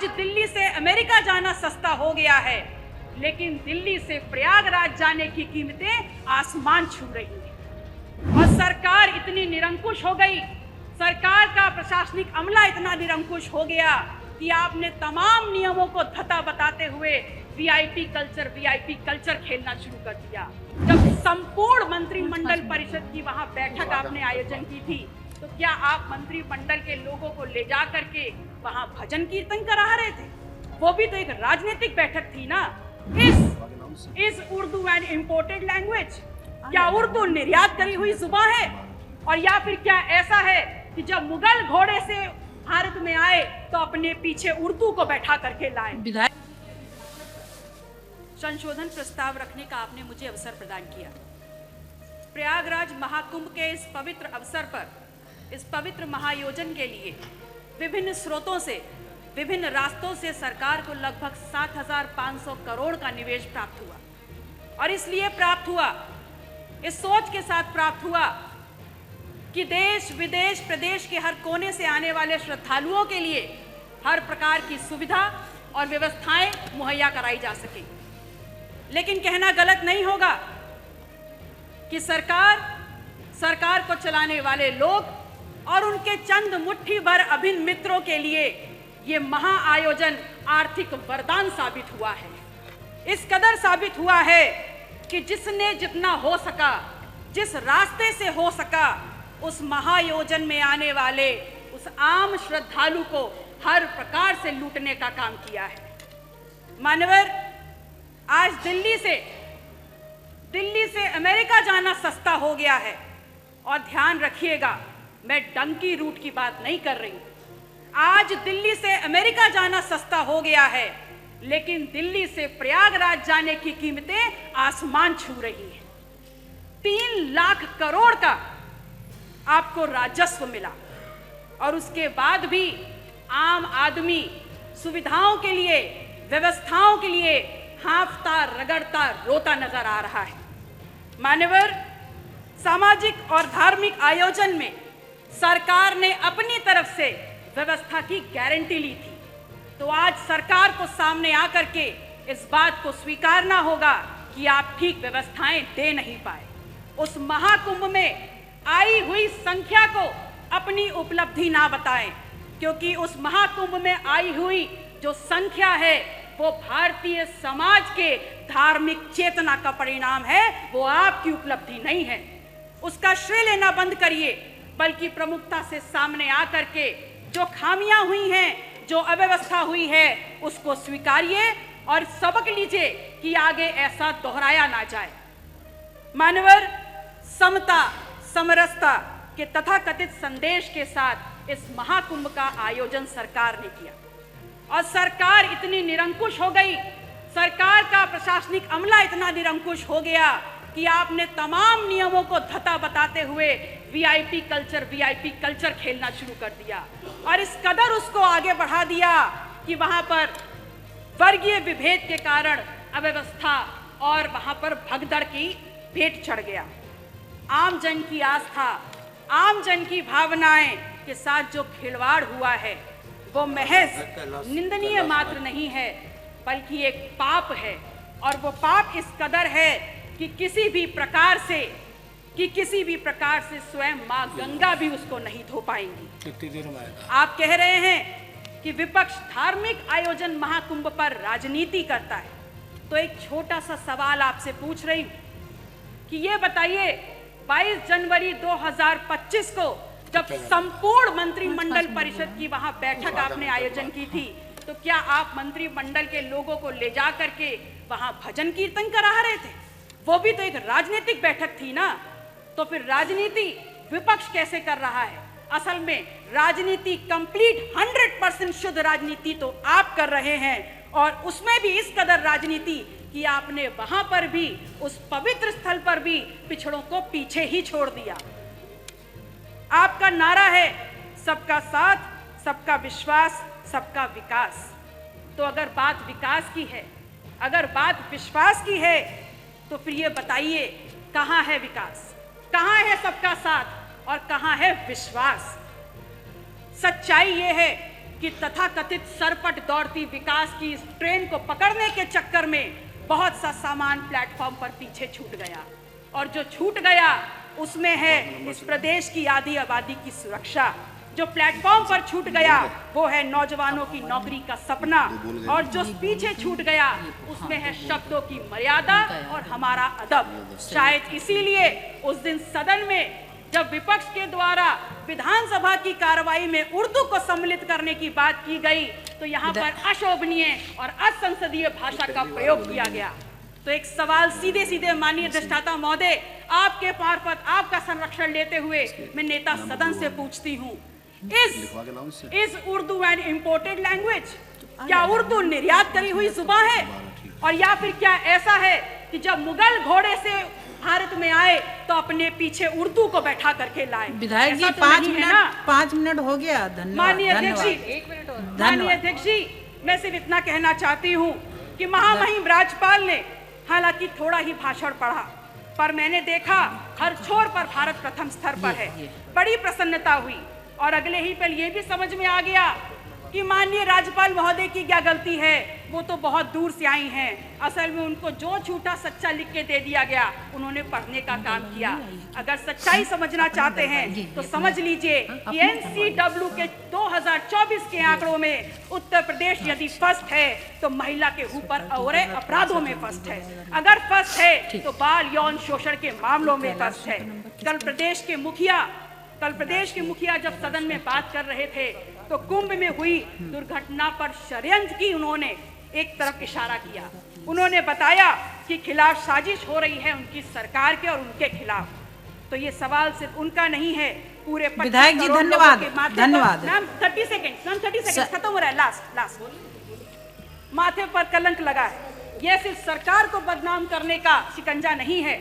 आज दिल्ली से अमेरिका जाना सस्ता हो गया है, लेकिन दिल्ली से प्रयागराज जाने की कीमतें आसमान छू रही हैं। और सरकार इतनी निरंकुश हो गई, सरकार का प्रशासनिक अमला इतना निरंकुश हो गया कि आपने तमाम नियमों को धता बताते हुए वीआईपी कल्चर खेलना शुरू कर दिया। जब संपूर्ण मंत्रिमंडल परिषद की वहां बैठक आपने आयोजन की थी, तो क्या आप मंत्रिमंडल के लोगों को ले जा करके वहां भजन कीर्तन करा रहे थे? वो भी तो एक राजनीतिक बैठक थी ना। इस उर्दू एंड इम्पोर्टेड लैंग्वेज, क्या उर्दू निर्यात करी हुई जुबान है? और या फिर क्या ऐसा है कि जब मुगल घोड़े से भारत में आए तो अपने पीछे उर्दू को बैठा करके लाए? संशोधन प्रस्ताव रखने का आपने मुझे अवसर प्रदान किया। प्रयागराज महाकुंभ के इस पवित्र अवसर पर, इस पवित्र महायोजन के लिए विभिन्न स्रोतों से, विभिन्न रास्तों से सरकार को लगभग 7,500 करोड़ का निवेश प्राप्त हुआ। और इसलिए प्राप्त हुआ, इस सोच के साथ प्राप्त हुआ कि देश विदेश प्रदेश के हर कोने से आने वाले श्रद्धालुओं के लिए हर प्रकार की सुविधा और व्यवस्थाएं मुहैया कराई जा सके। लेकिन कहना गलत नहीं होगा कि सरकार को चलाने वाले लोग और उनके चंद मुट्ठी भर अभिन्न मित्रों के लिए ये महाआयोजन आर्थिक वरदान साबित हुआ है। इस कदर साबित हुआ है कि जिसने जितना हो सका, जिस रास्ते से हो सका, उस महायोजन में आने वाले उस आम श्रद्धालु को हर प्रकार से लूटने का काम किया है। मान्यवर, आज दिल्ली से अमेरिका जाना सस्ता हो गया है। और ध्यान रखिएगा, मैं डंकी रूट की बात नहीं कर रही हूं। आज दिल्ली से अमेरिका जाना सस्ता हो गया है, लेकिन दिल्ली से प्रयागराज जाने की कीमतें आसमान छू रही हैं। 3 लाख करोड़ का आपको राजस्व मिला, और उसके बाद भी आम आदमी सुविधाओं के लिए, व्यवस्थाओं के लिए हाँफता रगड़ता रोता नजर आ रहा है। मान्यवर, सामाजिक और धार्मिक आयोजन में सरकार ने अपनी तरफ से व्यवस्था की गारंटी ली थी, तो आज सरकार को सामने आकर के इस बात को स्वीकारना होगा कि आप ठीक व्यवस्थाएं दे नहीं पाए। उस महाकुंभ में आई हुई संख्या को अपनी उपलब्धि ना बताएं, क्योंकि उस महाकुंभ में आई हुई जो संख्या है वो भारतीय समाज के धार्मिक चेतना का परिणाम है, वो आपकी उपलब्धि नहीं है। उसका श्रेय लेना बंद करिए, बल्कि प्रमुखता से सामने आकर के जो खामियां हुई हैं, जो अव्यवस्था हुई है, उसको स्वीकारिए और सबक लीजिए कि आगे ऐसा दोहराया ना जाए। मानवर, समता समरसता के तथाकथित संदेश के साथ इस महाकुंभ का आयोजन सरकार ने किया। और सरकार इतनी निरंकुश हो गई, सरकार का प्रशासनिक अमला इतना निरंकुश हो गया कि आपने तमाम नियमों को धता बताते हुए वीआईपी कल्चर खेलना शुरू कर दिया। और इस कदर उसको आगे बढ़ा दिया कि वहां पर वर्गीय विभेद के कारण अव्यवस्था और वहां पर भगदड़ की भेंट चढ़ गया। आम जन की आस्था, आम जन की भावनाएं के साथ जो खिलवाड़ हुआ है, वो महज निंदनीय मात्र नहीं है, बल्कि एक पाप है। और वो पाप इस कदर है कि किसी भी प्रकार से स्वयं मां गंगा भी उसको नहीं धो पाएंगी। आप कह रहे हैं कि विपक्ष धार्मिक आयोजन महाकुंभ पर राजनीति करता है, तो एक छोटा सा सवाल आपसे पूछ रही हूं कि ये बताइए, 22 जनवरी 2025 को जब संपूर्ण मंत्रिमंडल परिषद की वहां बैठक आपने आयोजन की थी, तो क्या आप मंत्रिमंडल के लोगों को ले जा करके वहां भजन कीर्तन करा रहे थे? वो भी तो एक राजनीतिक बैठक थी ना। तो फिर राजनीति विपक्ष कैसे कर रहा है? असल में राजनीति कंप्लीट 100% शुद्ध राजनीति तो आप कर रहे हैं, और उसमें भी इस कदर राजनीति कि आपने वहां पर भी, उस पवित्र स्थल पर भी पिछड़ों को पीछे ही छोड़ दिया। आपका नारा है सबका साथ, सबका विश्वास, सबका विकास। तो अगर बात विकास की है, अगर बात विश्वास की है, तो फिर ये बताइए कहाँ है विकास, कहाँ है सबका साथ और कहाँ है विश्वास? सच्चाई ये है कि तथाकथित सरपट दौड़ती विकास की इस ट्रेन को पकड़ने के चक्कर में बहुत सा सामान प्लेटफॉर्म पर पीछे छूट गया, और जो छूट गया उसमें है इस प्रदेश की आधी आबादी की सुरक्षा। जो प्लेटफॉर्म पर छूट गया वो है नौजवानों की नौकरी का सपना, और जो पीछे छूट गया उसमें है शब्दों की मर्यादा और हमारा अदब। शायद इसीलिए उस दिन सदन में जब विपक्ष के द्वारा विधानसभा की कार्रवाई में उर्दू को सम्मिलित करने की बात की गई तो यहाँ पर अशोभनीय और असंसदीय भाषा का प्रयोग किया गया। तो एक सवाल सीधे सीधे माननीय अधिष्ठाता महोदय, आपके मार्फत आपका संरक्षण लेते हुए मैं नेता सदन से पूछती हूँ, is Urdu an imported language? क्या उर्दू निर्यात करी हुई जुबान है? और या फिर क्या ऐसा है कि जब मुगल घोड़े से भारत में आए तो अपने पीछे उर्दू को बैठा करके लाए? विधायक जी, 5 मिनट हो गया। धन्यवाद। माननीय अध्यक्ष जी, 1 मिनट और। माननीय अध्यक्ष जी, मैं सिर्फ इतना कहना चाहती हूँ कि महामहिम राज्यपाल ने हालांकि थोड़ा ही भाषण पढ़ा, पर मैंने देखा हर छोर पर भारत प्रथम स्तर पर है। बड़ी प्रसन्नता हुई, और अगले ही पल ये भी समझ में आ गया कि माननीय राज्यपाल महोदय की क्या गलती है, वो तो बहुत दूर से आई हैं। असल में उनको जो झूठा सच्चा लिख के दे दिया गया उन्होंने पढ़ने का काम किया। अगर सच्चाई समझना चाहते हैं तो समझ लीजिए कि NCW के 2024 के आंकड़ों में उत्तर प्रदेश यदि फर्स्ट है तो महिला के ऊपर और अपराधों में फर्स्ट है। अगर फर्स्ट है तो बाल यौन शोषण के मामलों में फर्स्ट है। कल प्रदेश के मुखिया जब सदन में बात कर रहे थे तो कुंभ में हुई दुर्घटना पर षड्यंत्र की उन्होंने एक तरफ इशारा किया। उन्होंने बताया कि खिलाफ साजिश हो रही है उनकी सरकार के और उनके खिलाफ। तो ये सवाल सिर्फ उनका नहीं है, पूरे विधायक जी धन्यवाद। मैम 30 सेकंड खत्म हो रहा है। लास्ट माथे पर कलंक लगा है। यह सिर्फ सरकार को बदनाम करने का शिकंजा नहीं है,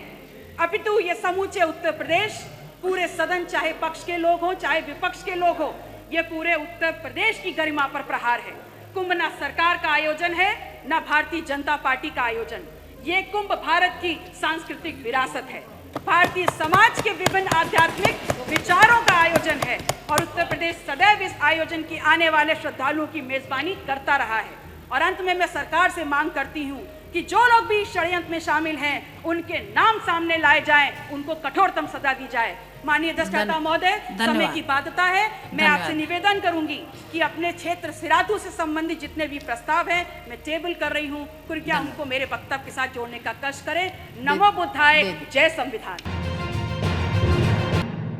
अपितु ये समूचे उत्तर प्रदेश, पूरे सदन, चाहे पक्ष के लोग हो चाहे विपक्ष के लोग हो, ये पूरे उत्तर प्रदेश की गरिमा पर प्रहार है। कुंभ ना सरकार का आयोजन है ना भारतीय जनता पार्टी का आयोजन। ये कुंभ भारत की सांस्कृतिक विरासत है, भारतीय समाज के विभिन्न आध्यात्मिक विचारों का आयोजन है, और उत्तर प्रदेश सदैव इस आयोजन की आने वाले श्रद्धालुओं की मेजबानी करता रहा है। और अंत में मैं सरकार से मांग करती हूँ कि जो लोग भी षड्यंत्र में शामिल हैं उनके नाम सामने लाए जाएं, उनको कठोरतम सजा दी जाए। माननीय अधिष्ठाता महोदय, समय की बाध्यता है, मैं आपसे निवेदन करूंगी कि अपने क्षेत्र सिराथू से संबंधित जितने भी प्रस्ताव हैं मैं टेबल कर रही हूं, कृपया उनको मेरे वक्तव्य के साथ जोड़ने का कष्ट करें। नमो बुद्धाय, जय संविधान।